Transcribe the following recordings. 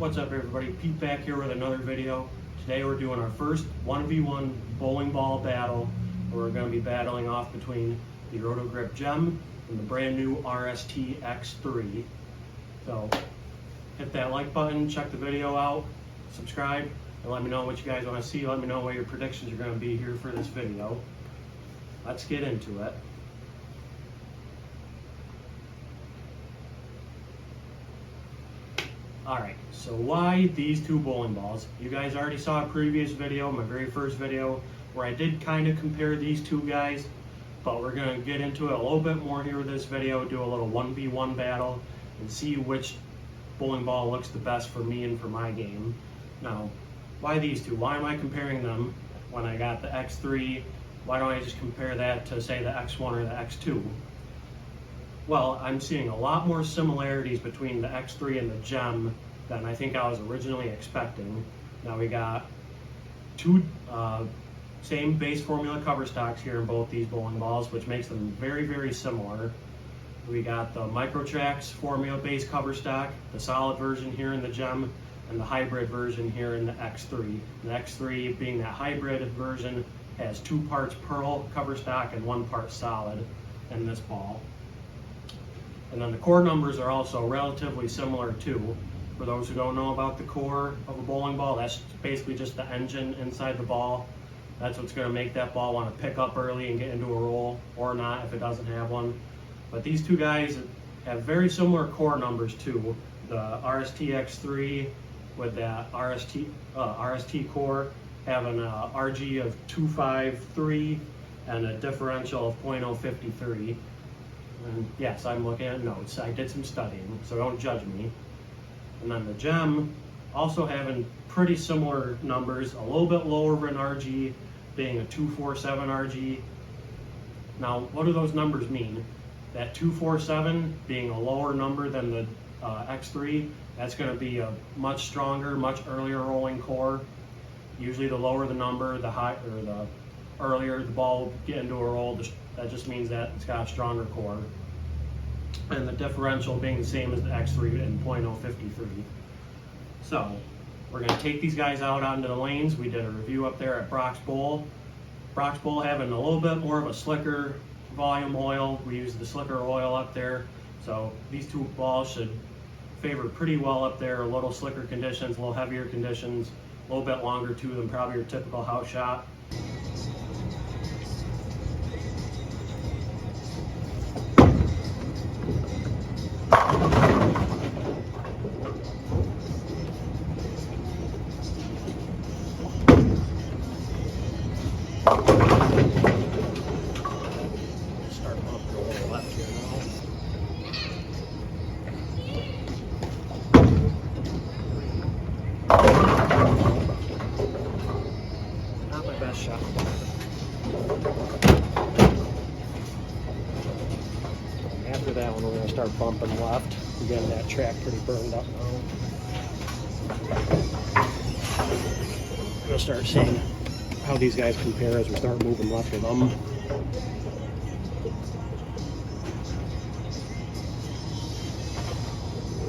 What's up everybody, Pete back here with another video. Today we're doing our first 1v1 bowling ball battle, where we're going to be battling off between the Roto Grip Gem and the brand new RST-x3. So hit that like button, check the video out, subscribe, and let me know what you guys want to see. Let me know what your predictions are going to be here for this video. Let's get into it. Alright, so why these two bowling balls? You guys already saw a previous video, my very first video, where I did kind of compare these two guys, but we're going to get into it a little bit more here with this video, do a little 1v1 battle, and see which bowling ball looks the best for me and for my game. Now, why these two? Why am I comparing them when I got the X3? Why don't I just compare that to, say, the X1 or the X2? Well, I'm seeing a lot more similarities between the X3 and the Gem than I think I was originally expecting. Now we got two same base formula cover stocks here in both these bowling balls, which makes them very, very similar. We got the Microtrax formula base cover stock, the solid version here in the Gem, and the hybrid version here in the X3. The X3, being that hybrid version, has 2 parts pearl cover stock and 1 part solid in this ball. And then the core numbers are also relatively similar too. For those who don't know about the core of a bowling ball, that's basically just the engine inside the ball. That's what's going to make that ball want to pick up early and get into a roll, or not if it doesn't have one. But these two guys have very similar core numbers too. The RST-x3 with that RST core having a RG of 253 and a differential of .053. And yes, I'm looking at notes. I did some studying, so don't judge me. And then the Gem also having pretty similar numbers, a little bit lower of an RG, being a 247 RG. Now, what do those numbers mean? That 247 being a lower number than the X3, that's going to be a much stronger, much earlier rolling core. Usually the lower the number, the earlier the ball will get into a roll. That just means that it's got a stronger core. And the differential being the same as the X3 in .053. So we're going to take these guys out onto the lanes. We did a review up there at Brock's Bowl. Brock's Bowl having a little bit more of a slicker volume oil. We used the slicker oil up there. So these two balls should favor pretty well up there. A little slicker conditions, a little heavier conditions, a little bit longer too than probably your typical house shot. Start up to the left here now. Not my best shot. After that one, we're going to start bumping left. Again, that track pretty burned up now. We'll start seeing how these guys compare as we start moving left with them.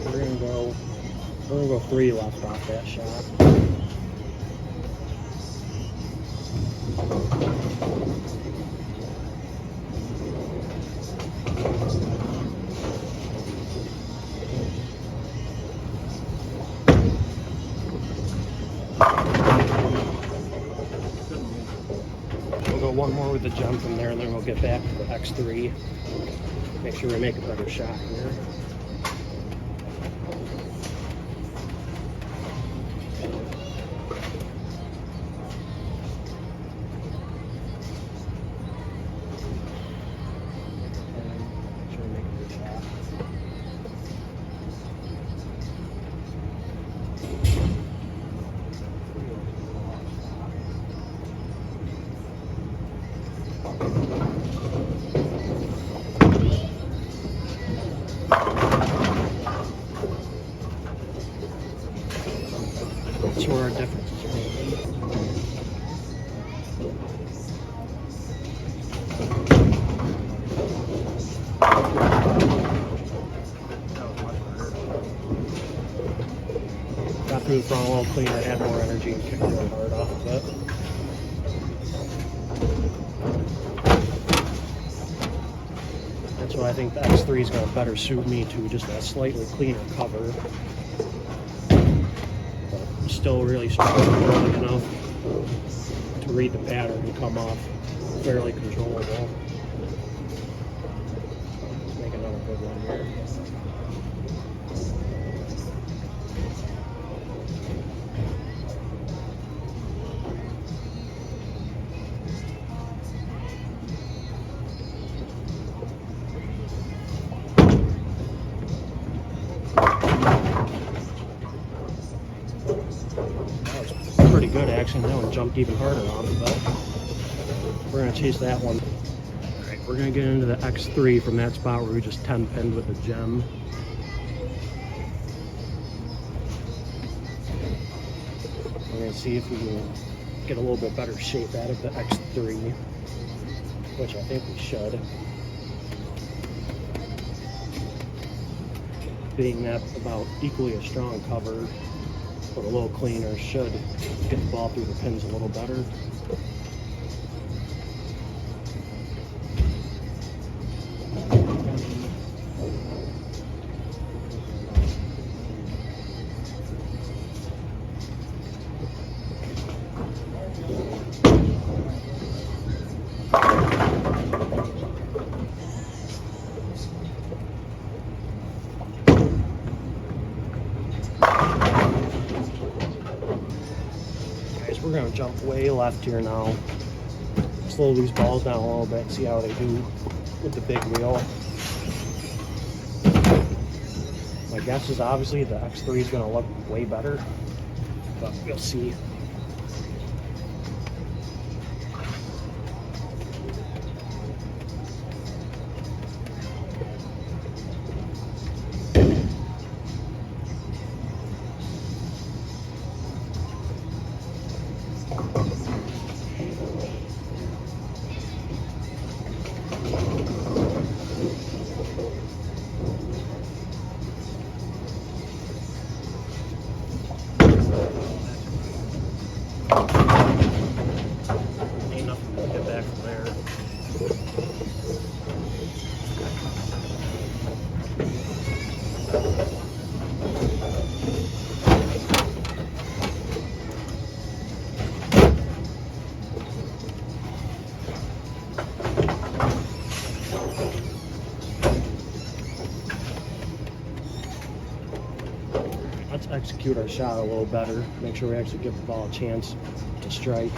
We're gonna go 3 left off that shot. We'll go 1 more with the Gem from there, and then we'll get back to the X3. Make sure we make a better shot here. That's where our differences are. got through the front a little cleaner, had more energy, and kicked really hard off of it. That's why I think the X3 is going to better suit me too, just a slightly cleaner cover. But still really strong enough to read the pattern and come off fairly controllable. Let's make another good one here. That was pretty good actually. That one jumped even harder off of it. We're going to chase that one. Alright, we're going to get into the X3 from that spot where we just 10 pinned with a gem. We're going to see if we can get a little bit better shape out of the X3, which I think we should. Being that about equally a strong cover, but a little cleaner, should get the ball through the pins a little better. We're going to jump way left here now. Slow these balls down a little bit, see how they do with the big wheel. My guess is obviously the X3 is going to look way better, but we'll see. Ain't nothing to get back from there. Let's execute our shot a little better. Make sure we actually give the ball a chance to strike.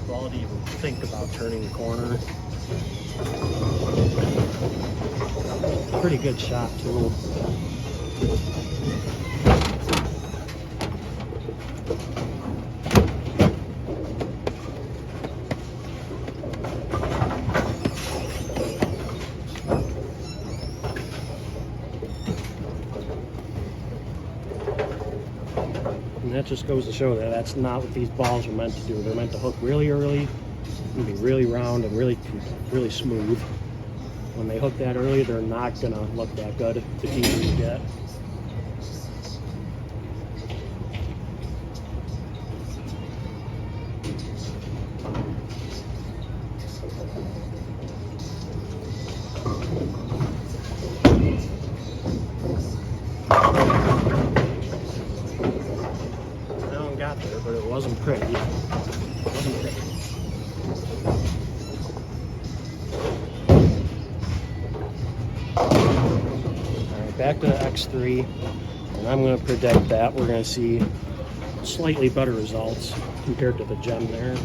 Ball to even think about turning the corner. Pretty good shot too. And that just goes to show that that's not what these balls are meant to do. They're meant to hook really early and be really round and really smooth. When they hook that early, they're not going to look that good the deeper you get. That one got there, but it wasn't pretty. It wasn't pretty. Back to the X3, and I'm going to predict that we're going to see slightly better results compared to the gem there.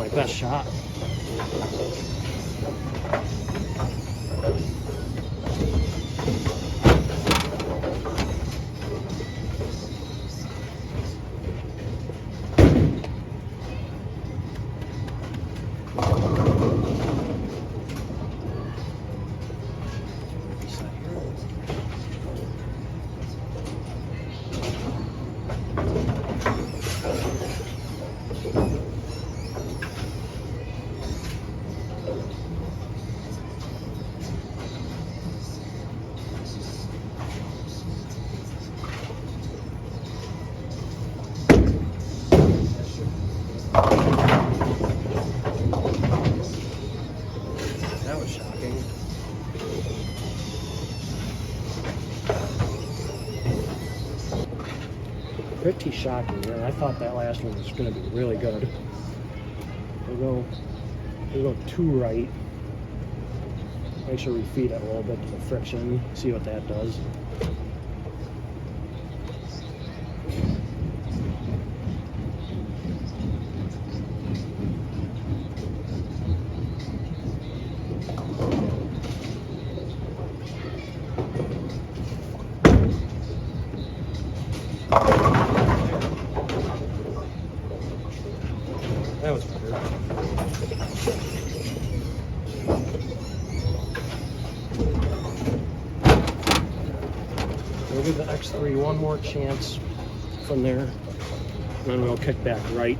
my best shot. That was shocking. Pretty shocking, man. I thought that last one was going to be really good. We'll go two right. Make sure we feed it a little bit to the friction. See what that does. That was better. We'll give the X3 one more chance from there, and then we'll kick back right,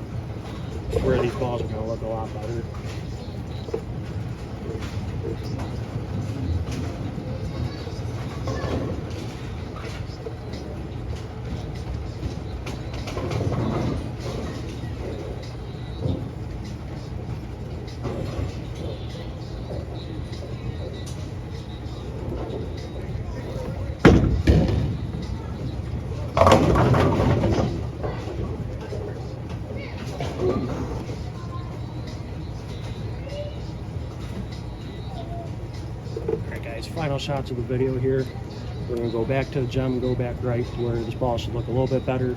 where these balls are going to look a lot better. Alright guys, final shots of the video here. We're going to go back to the gem, go back right to where this ball should look a little bit better.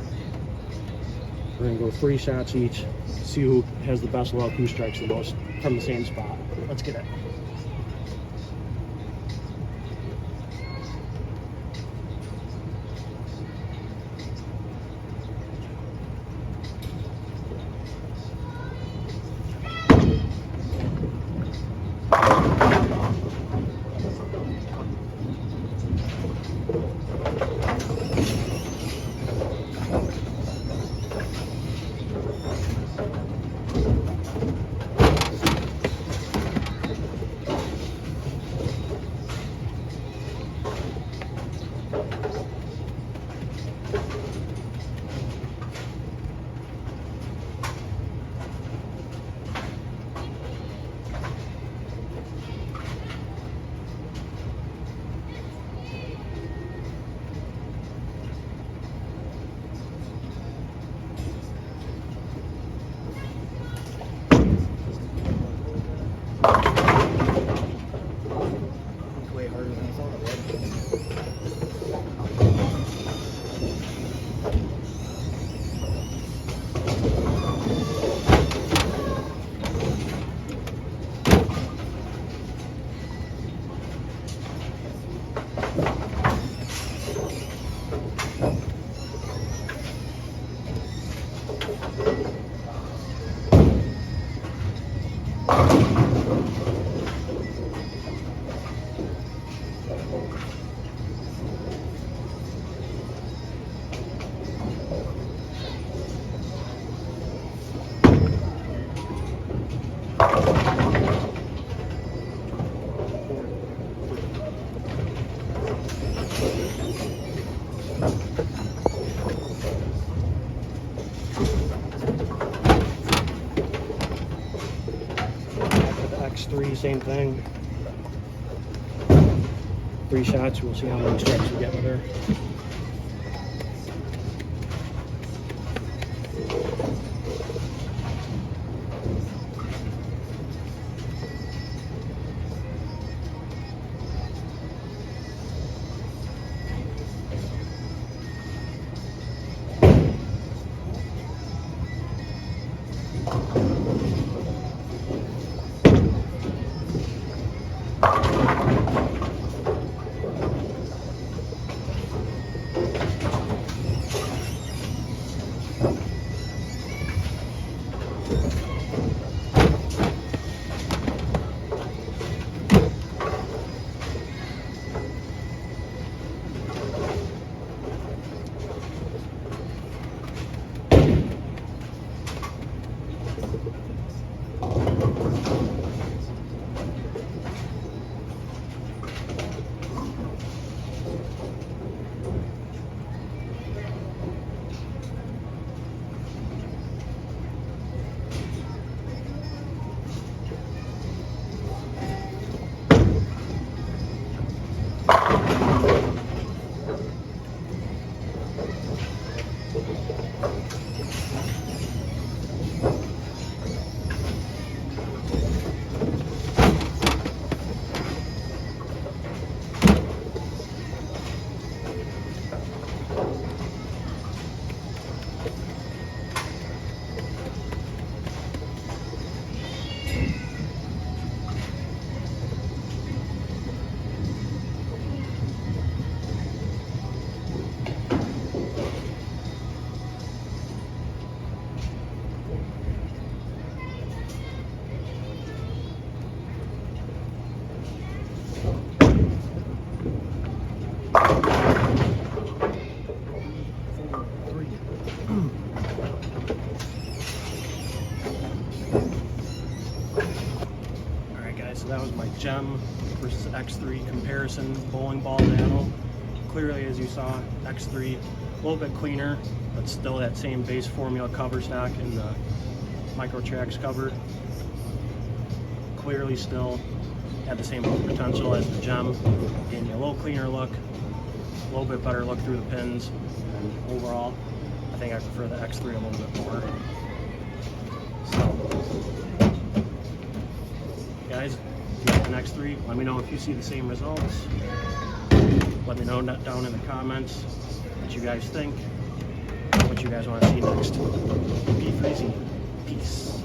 We're going to go 3 shots each, see who has the best luck, who strikes the most from the same spot. Let's get it. Way harder than I thought it X3, same thing. 3 shots, we'll see how many strikes we get with her. X3 comparison bowling ball channel. Clearly, as you saw, X3 a little bit cleaner, but still that same base formula cover stock in the Micro Tracks cover. Clearly still had the same potential as the Gem, giving you a little cleaner look, a little bit better look through the pins, and overall, I think I prefer the X3 a little bit more. So, guys, if you like an X3, let me know if you see the same results. Let me know down in the comments what you guys think, what you guys want to see next. Be freezy. Peace.